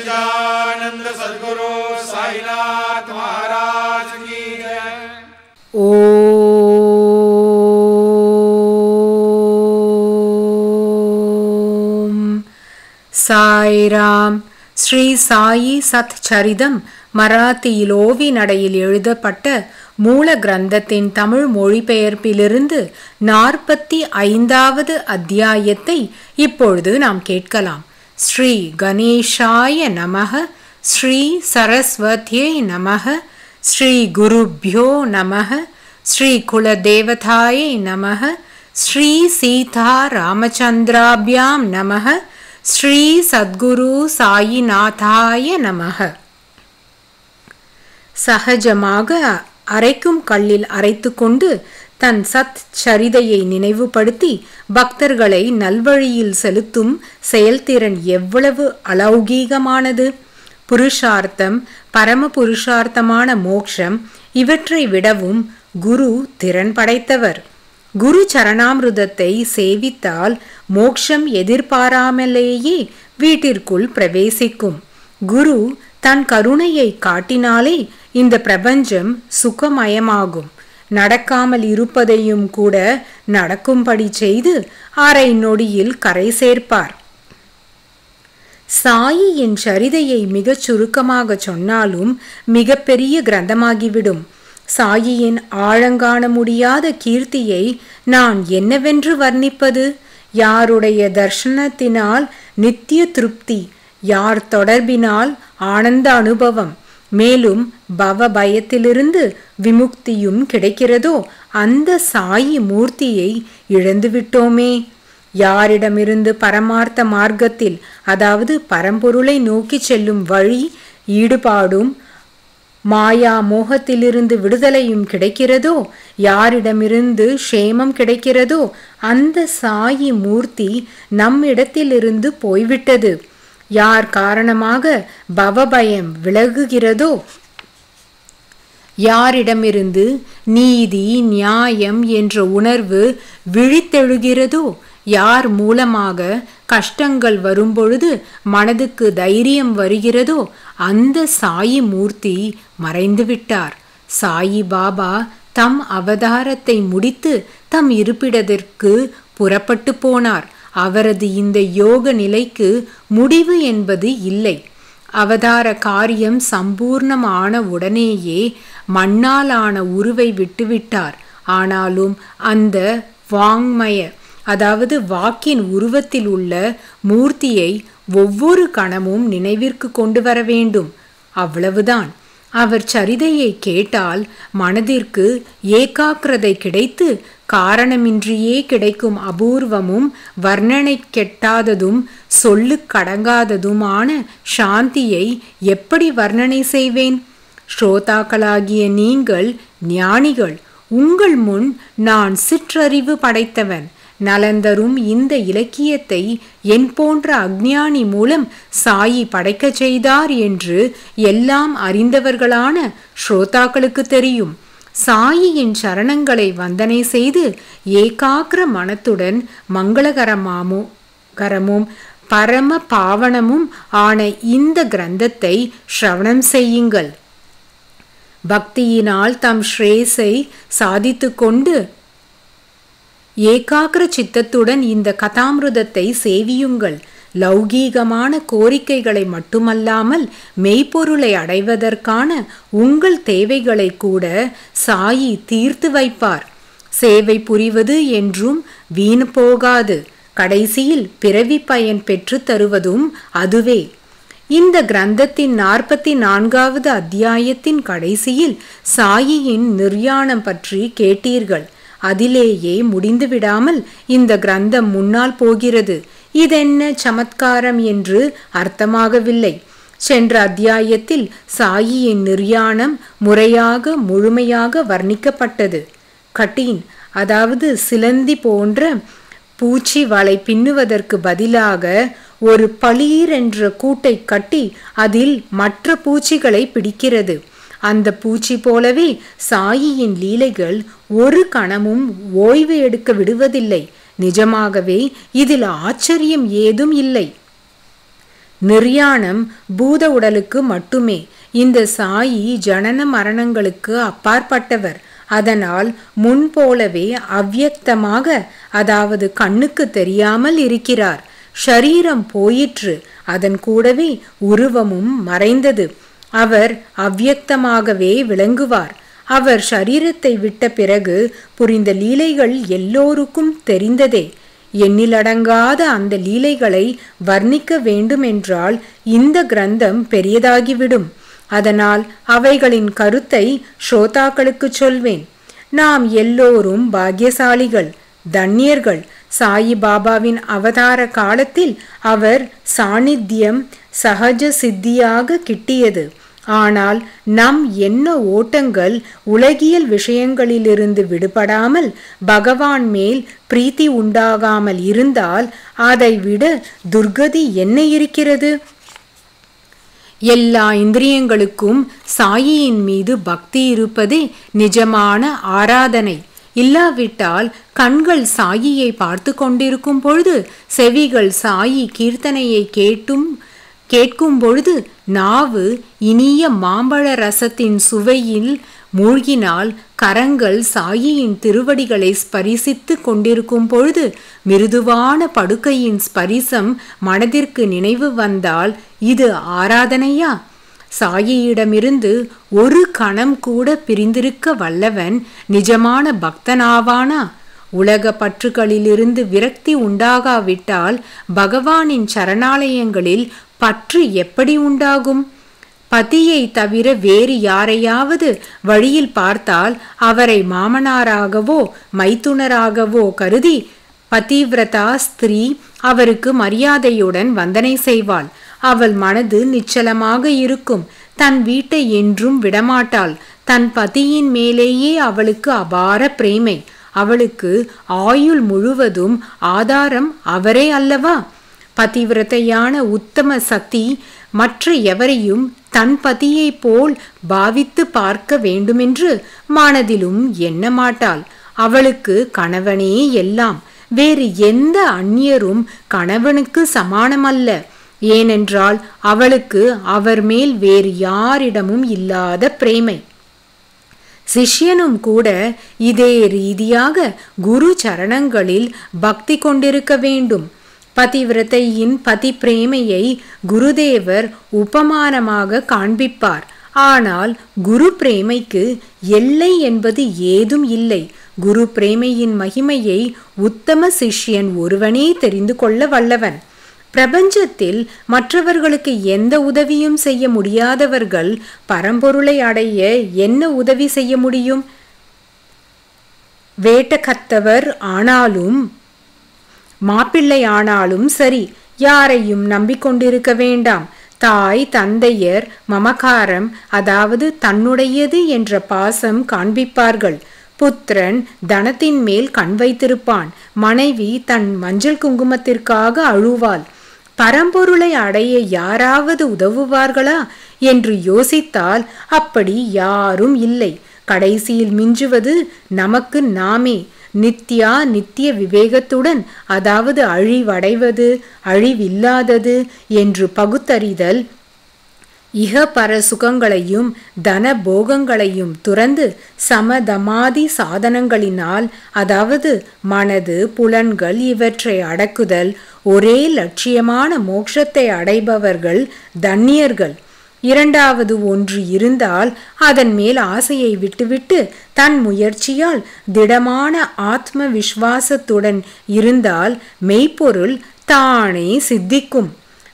सच्चिदानंद सद्गुरु साईनाथ महाराज की जय। ஓம் சாய்ராம். ஸ்ரீ சாயி சத் சரிதம் மராத்தியில் ஓவி நடையில் எழுதப்பட்ட மூல கிரந்தத்தின் தமிழ் மொழிபெயர்ப்பிலிருந்து 45வது அத்தியாயத்தை இப்பொழுது நாம் கேட்கலாம். ஸ்ரீ கணேஷாய நமக, ஸ்ரீ சரஸ்வதியே நமக, ஸ்ரீ குருப்யோ நமக, ஸ்ரீ குலதேவதாயை நமக, ஸ்ரீ சீதா ராமச்சந்திராபியாம் நமக, ஸ்ரீ சத்குரு சாயிநாதாய நமக. சகஜமாக அரைக்கும் கல்லில் அரைத்து கொண்டு தன் சத் சரிதையை நினைவுபடுத்தி பக்தர்களை நல்வழியில் செலுத்தும் செயல்திறன் எவ்வளவு அலௌகீகமானது! புருஷார்த்தம், பரம புருஷார்த்தமான மோக்ஷம், இவற்றை விடவும் குரு திறன் படைத்தவர். குரு சரணாமிருதத்தை சேவித்தால் மோக்ஷம் எதிர்பாராமலேயே வீட்டிற்குள் பிரவேசிக்கும். குரு தன் கருணையை காட்டினாலே இந்த பிரபஞ்சம் சுகமயமாகும். நடக்காமல் இருப்பதையும் கூட நடக்கும்படி செய்து அரை நொடியில் கரை சேர்ப்பார். சாயியின் சரிதையை மிகச் சுருக்கமாக சொன்னாலும் மிக பெரிய கிரந்தமாகிவிடும். சாயியின் ஆழங்காண முடியாத கீர்த்தியை நான் என்னவென்று வர்ணிப்பது? யாருடைய தர்ஷனத்தினால் நித்திய திருப்தி, யார் தொடர்பினால் ஆனந்த அனுபவம், மேலும் பவ பயத்திலிருந்து விமுக்தியும் கிடைக்கிறதோ அந்த சாயி மூர்த்தியை இழந்துவிட்டோமே. யாரிடமிருந்து பரமார்த்த மார்க்கத்தில், அதாவது பரம்பொருளை நோக்கி செல்லும் வழி, ஈடுபாடும் மாயா மோகத்திலிருந்து விடுதலையும் கிடைக்கிறதோ, யாரிடமிருந்து க்ஷேமம் கிடைக்கிறதோ அந்த சாயி மூர்த்தி நம்மிடத்திலிருந்து போய்விட்டது. யார் காரணமாக பவபயம் விலகுகிறதோ, யாரிடமிருந்து நீதி நியாயம் என்ற உணர்வு விழித்தெழுகிறதோ, யார் மூலமாக கஷ்டங்கள் வரும்பொழுது மனதுக்கு தைரியம் வருகிறதோ அந்த சாயி மூர்த்தி மறைந்துவிட்டார். சாயி பாபா தம் அவதாரத்தை முடித்து தம் இருப்பிடத்திற்கு புறப்பட்டு போனார். அவரது இந்த யோக நிலைக்கு முடிவு என்பது இல்லை. அவதார காரியம் சம்பூர்ணமான உடனேயே மண்ணாலான உருவை விட்டுவிட்டார். ஆனாலும் அந்த வாங்மய, அதாவது வாக்கின் உருவத்தில் உள்ள மூர்த்தியை ஒவ்வொரு கணமும் நினைவிற்கு கொண்டு வர வேண்டும். அவ்வளவுதான். அவர் சரிதையை கேட்டால் மனதிற்கு ஏகாக்கிரதை கிடைத்து காரணமின்றியே கிடைக்கும் அபூர்வமும் வர்ணனை கெட்டாததும் சொல்லுக்கடங்காததுமான சாந்தியை எப்படி வர்ணனை செய்வேன்? ஸ்ரோதாக்களாகிய நீங்கள் ஞானிகள். உங்கள் முன் நான் சிற்றறிவு படைத்தவன். நலந்தரும் இந்த இலக்கியத்தை என் போன்ற அஞ்ஞானி மூலம் சாயி படைக்க செய்தார் என்று எல்லாம் அறிந்தவர்களான ஸ்ரோதாக்களுக்கு தெரியும். சாயியின் சரணங்களை வந்தனை செய்து ஏகாக்கிர மனத்துடன் மங்களகரமும் பரம பாவனமும் ஆன இந்த கிரந்தத்தை ஸ்ரவணம் செய்யுங்கள். பக்தியினால் தம் ஸ்ரேஸை சாதித்து கொண்டு ஏகாக்கிர சித்தத்துடன் இந்த கதாமிருதத்தை சேவியுங்கள். லௌகீகமான கோரிக்கைகளை மட்டுமல்லாமல் மெய்ப்பொருளை அடைவதற்கான உங்கள் தேவைகளை கூட சாயி தீர்த்து வைப்பார். சேவை புரிவது என்றும் வீண் போகாது. கடைசியில் பிறவி பயன் பெற்று தருவதும் அதுவே. இந்த கிரந்தத்தின் 44வது அத்தியாயத்தின் கடைசியில் சாயியின் நிர்யாணம் பற்றி கேட்டீர்கள். அதிலேயே முடிந்து விடாமல் இந்த கிரந்தம் முன்னால் போகிறது. இதென்ன சமத்காரம் என்று அர்த்தமாகவில்லை. சென்ற அத்தியாயத்தில் சாயியின் நிர்யாணம் முறையாக முழுமையாக வர்ணிக்கப்பட்டது. கட்டீன், அதாவது சிலந்தி போன்ற பூச்சி வலை பின்னுவதற்கு பதிலாக ஒரு பளீர் என்ற கூட்டை கட்டி அதில் மற்ற பூச்சிகளை பிடிக்கிறது. அந்த பூச்சி போலவே சாயியின் லீலைகள் ஒரு கணமும் ஓய்வு எடுக்க விடுவதில்லை. நிஜமாகவே இதில் ஆச்சரியம் ஏதும் இல்லை. நிர்யாணம் பூத உடலுக்கு மட்டுமே. இந்த சாயி ஜனன மரணங்களுக்கு அப்பாற்பட்டவர். அதனால் முன்போலவே அவ்யக்தமாக, அதாவது கண்ணுக்கு தெரியாமல் இருக்கிறார். ஷரீரம் போயிற்று, அதன் கூடவே உருவமும் மறைந்தது. அவர் அவ்யக்தமாகவே விளங்குவார். அவர் ஷரீரத்தை விட்ட பிறகு புரிந்த லீலைகள் எல்லோருக்கும் தெரிந்ததே. எண்ணிலடங்காத அந்த லீலைகளை வர்ணிக்க வேண்டுமென்றால் இந்த கிரந்தம் பெரியதாகிவிடும். அதனால் அவைகளின் கருத்தை ஸ்ரோதாக்களுக்கு சொல்வேன். நாம் எல்லோரும் பாக்கியசாலிகள், தன்யர்கள். சாயி பாபாவின் அவதார காலத்தில் அவர் சாநித்தியம் சகஜ சித்தியாக கிட்டியது. ஆனால் நம் என்ன ஓட்டங்கள் உலகியல் விஷயங்களிலிருந்து விடுபடாமல் பகவான் மேல் பிரீத்தி உண்டாகாமல் இருந்தால் அதைவிட துர்கதி என்ன இருக்கிறது? எல்லா இந்திரியங்களுக்கும் சாயியின் மீது பக்தி இருப்பதே நிஜமான ஆராதனை. இல்லாவிட்டால் கண்கள் சாயியை பார்த்து கொண்டிருக்கும் பொழுது, செவிகள் சாயி கீர்த்தனையை கேட்கும் பொழுது, நாவு இனிய மாம்பழ ரசத்தின் சுவையில் மூழ்கினால், கரங்கள் சாயியின் திருவடிகளை ஸ்பரிசித்து கொண்டிருக்கும் பொழுது மிருதுவான படுக்கையின் ஸ்பரிசம் மனதிற்கு நினைவு வந்தால் இது ஆராதனையா? சாயியிடமிருந்து ஒரு கணம் கூட பிரிந்திருக்க வல்லவன் நிஜமான பக்தனாவானா? உலக பற்றுகளிலிருந்து விரக்தி உண்டாகாவிட்டால் பகவானின் சரணாலயங்களில் பற்று எப்படி உண்டாகும்? பதியை தவிர வேறு யாரையாவது வழியில் பார்த்தால் அவரை மாமனாராகவோ மைத்துனராகவோ கருதி பதிவிரதா ஸ்திரீ அவருக்கு மரியாதையுடன் வந்தனை செய்வாள். அவள் மனது நிச்சலமாக இருக்கும். தன் வீட்டை என்றும் விடமாட்டாள். தன் பதியின் மேலேயே அவளுக்கு அபார பிரேமை. அவளுக்கு ஆயுள் முழுவதும் ஆதாரம் அவரே அல்லவா? பதிவிரதையான உத்தம சதி மற்ற எவரையும் தன் பதியை போல் பாவித்து பார்க்க வேண்டுமென்று மனதிலும் எண்ண மாட்டாள். அவளுக்கு கணவனே எல்லாம். வேறு எந்த அந்நியரும் கணவனுக்கு சமானமல்ல. ஏனென்றால் அவளுக்கு அவர் மேல் வேறு யாரிடமும் இல்லாத பிரேமை. சிஷ்யனும் கூட இதே ரீதியாக குரு சரணங்களில் பக்தி கொண்டிருக்க வேண்டும். பதிவிரதையின் பதி பிரேமையை குருதேவர் உபமானமாக காண்பிப்பார். ஆனால் குரு பிரேமைக்கு எல்லை என்பது ஏதும் இல்லை. குரு பிரேமையின் மகிமையை உத்தம சிஷ்யன் ஒருவனே தெரிந்து கொள்ள வல்லவன். பிரபஞ்சத்தில் மற்றவர்களுக்கு எந்த உதவியும் செய்ய முடியாதவர்கள் பரம்பொருளை அடைய என்ன உதவி செய்ய முடியும்? வேட்டக்கத்தவர் ஆனாலும் மாப்பிள்ளை ஆனாலும் சரி, யாரையும் நம்பிக்கொண்டிருக்க வேண்டாம். தாய் தந்தையர் மமகாரம், அதாவது தன்னுடையது என்ற பாசம் காண்பிப்பார்கள். புத்திரன் தனத்தின் மேல் கண் வைத்திருப்பான். மனைவி தன் மஞ்சள் குங்குமத்திற்காக அழுவாள். பரம்பொருளை அடைய யாராவது உதவுவார்களா என்று யோசித்தால் அப்படி யாரும் இல்லை. கடைசியில் மிஞ்சுவது நமக்கு நாமே. நித்யா நித்திய விவேகத்துடன், அதாவது அழிவடைவது அழிவில்லாதது என்று பகுத்தறிதல், இகபர சுகங்களையும் தன போகங்களையும் துறந்து சமதமாதி சாதனங்களினால், அதாவது மனது புலன்கள் இவற்றை அடக்குதல், ஒரே லட்சியமான மோட்சத்தை அடைபவர்கள் தன்யர்கள். இரண்டாவது ஒன்று இருந்தால் அதன் மேல் ஆசையை விட்டுவிட்டு தன் முயற்சியால் திடமான ஆத்ம விஸ்வாசத்துடன் இருந்தால் மெய்ப்பொருள் தானே சித்திக்கும்.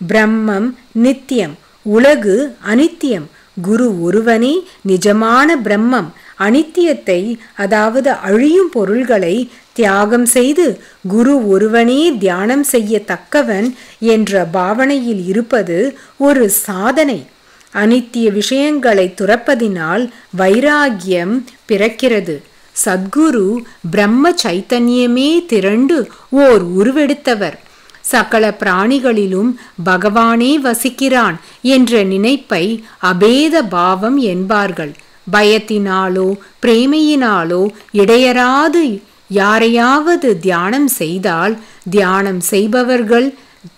பிரம்மம் நித்தியம், உலகு அனித்தியம். குரு ஒருவனே நிஜமான பிரம்மம். அனித்தியத்தை, அதாவது அழியும் பொருள்களை தியாகம் செய்து குரு ஒருவனே தியானம் செய்யத்தக்கவன் என்ற பாவனையில் இருப்பது ஒரு சாதனை. அனித்திய விஷயங்களை துறப்பதினால் வைராகியம் பிறக்கிறது. சத்குரு பிரம்ம சைத்தன்யமே திரண்டு ஓர் உருவெடுத்தவர். சகல பிராணிகளிலும் பகவானே வசிக்கிறான் என்ற நினைப்பை அபேத பாவம் என்பார்கள். பயத்தினாலோ பிரேமையினாலோ இடையராது யாரையாவது தியானம் செய்தால், தியானம் செய்பவர்கள்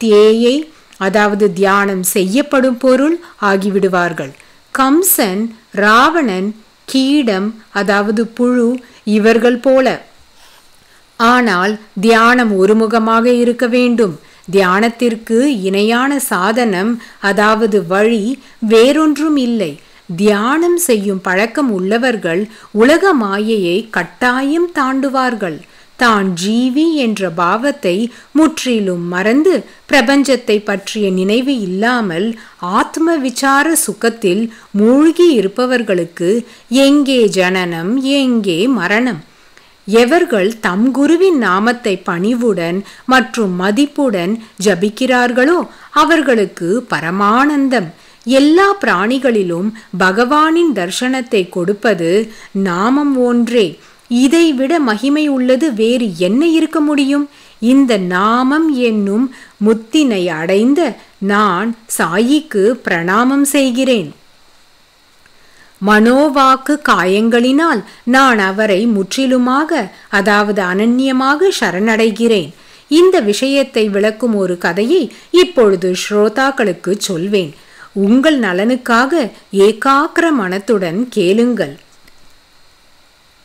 தியேயை, அதாவது தியானம் செய்யப்படும் பொருள் ஆகிவிடுவார்கள். கம்சன், ராவணன், கீடம் அதாவது புழு இவர்கள் போல. ஆனால் தியானம் ஒருமுகமாக இருக்க வேண்டும். தியானத்திற்கு இணையான சாதனம் அதாவது வழி வேறொன்றும் இல்லை. தியானம் செய்யும் பழக்கம் உள்ளவர்கள் உலக மாயையை கட்டாயம் தாண்டுவார்கள். தான் ஜீவி என்ற பாவத்தை முற்றிலும் மறந்து பிரபஞ்சத்தை பற்றிய நினைவு இல்லாமல் ஆத்ம விசார சுகத்தில் மூழ்கி இருப்பவர்களுக்கு எங்கே ஜனனம், எங்கே மரணம்? எவர்கள் தம் குருவின் நாமத்தை பணிவுடன் மற்றும் மதிப்புடன் ஜபிக்கிறார்களோ அவர்களுக்கு பரமானந்தம். எல்லா பிராணிகளிலும் பகவானின் தர்சனத்தை கொடுப்பது நாமம் ஒன்றே. இதைவிட மகிமை உள்ளது வேறு என்ன இருக்க முடியும்? இந்த நாமம் என்னும் முத்தினை அடைந்த நான் சாயிக்கு பிரணாமம் செய்கிறேன். மனோவாக்கு காயங்களினால் நான் அவரை முற்றிலுமாக அதாவது அனன்யமாக சரணடைகிறேன். இந்த விஷயத்தை விளக்கும் ஒரு கதையை இப்பொழுது ஸ்ரோதாக்களுக்கு சொல்வேன். உங்கள் நலனுக்காக ஏகாக்கிர மனத்துடன் கேளுங்கள்.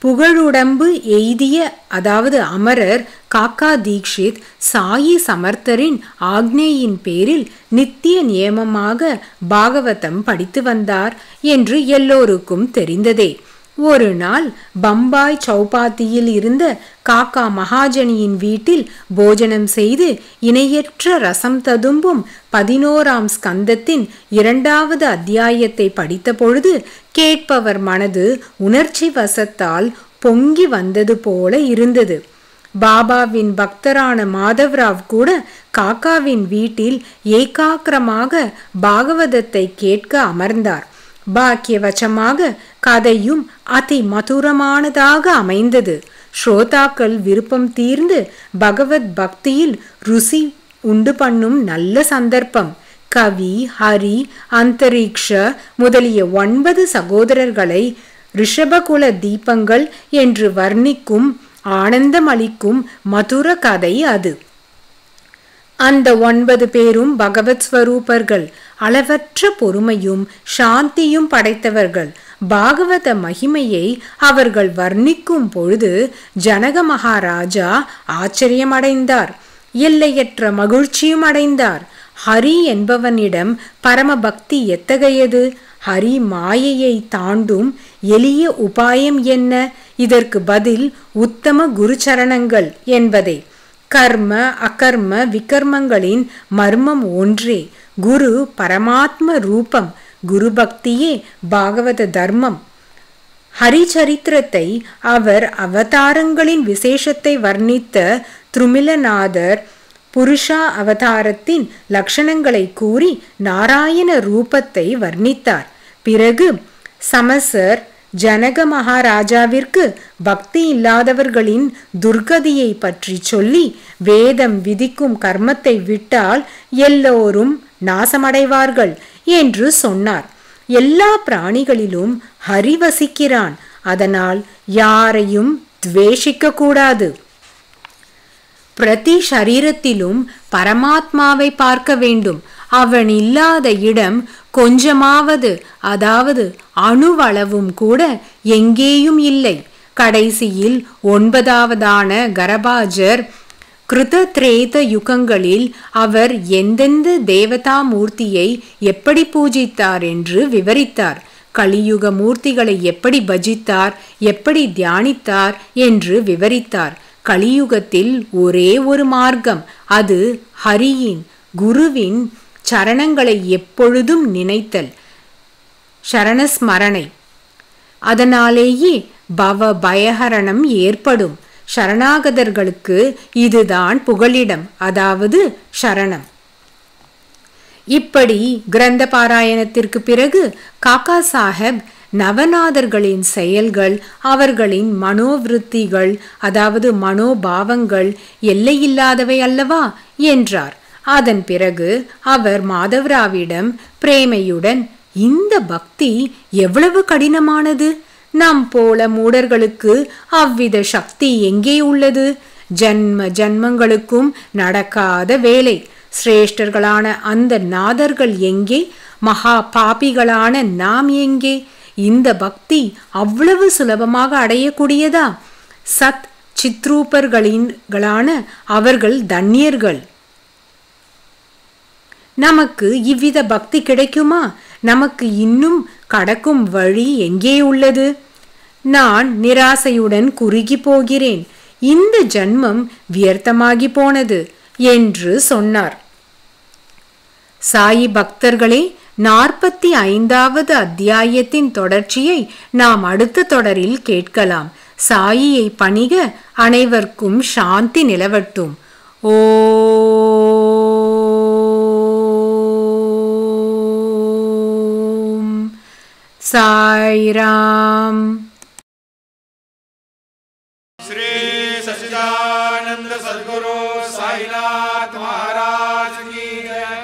புகழுடம்பு எய்திய அதாவது அமரர் காக்கா தீக்ஷித் சாயி சமர்த்தரின் ஆக்னேயின் பேரில் நித்திய நியமமாக பாகவதம் படித்து வந்தார் என்று எல்லோருக்கும் தெரிந்ததே. ஒரு நாள் பம்பாய் சௌபாத்தியில் இருந்த காக்கா மகாஜனியின் வீட்டில் போஜனம் செய்து இணையற்ற ரசம் ததும்பும் 11ஆம் ஸ்கந்தத்தின் 2வது அத்தியாயத்தை படித்த பொழுது கேட்பவர் மனது உணர்ச்சி வசத்தால் பொங்கி வந்தது போல இருந்தது. பாபாவின் பக்தரான மாதவ்ராவ் கூட காக்காவின் வீட்டில் ஏகாக்கிரமாக பாகவதத்தை கேட்க அமர்ந்தார். பாக்கியவசமாக கதையும் அதி மதுரமானதாக அமைந்தது. ஸ்ரோதாக்கள் விருப்பம் தீர்ந்து பகவத் பக்தியில் ருசி உண்டு பண்ணும் நல்ல சந்தர்ப்பம். கவி, ஹரி, அந்தரிக்ஷ முதலிய 9 சகோதரர்களை ரிஷபகுல தீபங்கள் என்று வர்ணிக்கும் ஆனந்தமளிக்கும் மதுர கதை அது. அந்த 9 பேரும் பகவத் ஸ்வரூபர்கள், அளவற்ற பொறுமையும் சாந்தியும் படைத்தவர்கள். பாகவத மகிமையை அவர்கள் வர்ணிக்கும் பொழுது ஜனக மகாராஜா ஆச்சரியமடைந்தார், எல்லையற்ற மகிழ்ச்சியும் அடைந்தார். ஹரி என்பவனிடம் பரமபக்தி எத்தகையது? ஹரி மாயையை தாண்டும் எளிய உபாயம் என்ன? இதற்கு பதில் உத்தம குருச்சரணங்கள் என்பதே. கர்ம அகர்ம விகர்மங்களின் மர்மம் ஒன்றே. குரு பரமாத்ம ரூபம். குரு பக்தியே பாகவத தர்மம். ஹரிச்சரித்திரத்தை அவர் அவதாரங்களின் விசேஷத்தை வர்ணித்த திருமிலநாதர் புருஷா அவதாரத்தின் லட்சணங்களை கூறி நாராயண ரூபத்தை வர்ணித்தார். பிறகு சமசர் ஜனக மகாராஜாவிற்கு பக்தி இல்லாதவர்களின் துர்கதியை பற்றி சொல்லி வேதம் விதிக்கும் கர்மத்தை விட்டால் எல்லோரும் நாசமடைவார்கள் என்று சொன்னார். எல்லா பிராணிகளிலும் ஹரி வசிக்கிறான். அதனால் யாரையும் துவேஷிக்க கூடாது. பிரதி ஷரீரத்திலும் பரமாத்மாவை பார்க்க வேண்டும். அவன் இல்லாத இடம் கொஞ்சமாவது அதாவது அணுவளவும் கூட எங்கேயும் இல்லை. கடைசியில் 9வதான கரபாஜர் கிருதத்ரேத யுகங்களில் அவர் எந்தெந்த தேவதா மூர்த்தியை எப்படி பூஜித்தார் என்று விவரித்தார். கலியுக மூர்த்திகளை எப்படி பஜித்தார், எப்படி தியானித்தார் என்று விவரித்தார். கலியுகத்தில் ஒரே ஒரு மார்க்கம், அது ஹரியின் குருவின் சரணங்களை எப்பொழுதும் நினைத்தல், சரணஸ்மரணை. அதனாலேயே பவ பயஹரணம் ஏற்படும். சரணாகதர்களுக்கு இதுதான் புகலிடம், அதாவது சரணம். இப்படி கிரந்த பாராயணத்திற்கு பிறகு காக்கா சாஹேப் நவநாதர்களின் செயல்கள், அவர்களின் மனோவிருத்திகள் அதாவது மனோபாவங்கள் எல்லையில்லாதவை அல்லவா என்றார். அதன் பிறகு அவர் மாதவராவிடம் பிரேமையுடன், இந்த பக்தி எவ்வளவு கடினமானது, நம் போல மூடர்களுக்கு அவ்வித சக்தி எங்கே உள்ளது? ஜன்ம ஜன்மங்களுக்கும் நடக்காத வேலை. சிரேஷ்டர்களான அந்த நாதர்கள் எங்கே? மகா பாபிகளான நாம் எங்கே? இந்த பக்தி அவ்வளவு சுலபமாக அடையக்கூடியதா? சத் சித்ரூபர்களான அவர்கள் தன்யர்கள். நமக்கு இவ்வித பக்தி கிடைக்குமா? நமக்கு இன்னும் கடக்கும் வழி எங்கே உள்ளது? நான் நிராசையுடன் குறுகி போகிறேன். இந்த ஜன்மம் வியர்த்தமாகி போனது என்று சொன்னார். சாயி பக்தர்களே, 45வது அத்தியாயத்தின் தொடர்ச்சியை நாம் அடுத்த தொடரில் கேட்கலாம். சாயியை பணிக. அனைவருக்கும் சாந்தி நிலவட்டும். ஓம் சாய்ராம். श्री सच्चिदानंद सद्गुरु साईनाथ महाराज की जय।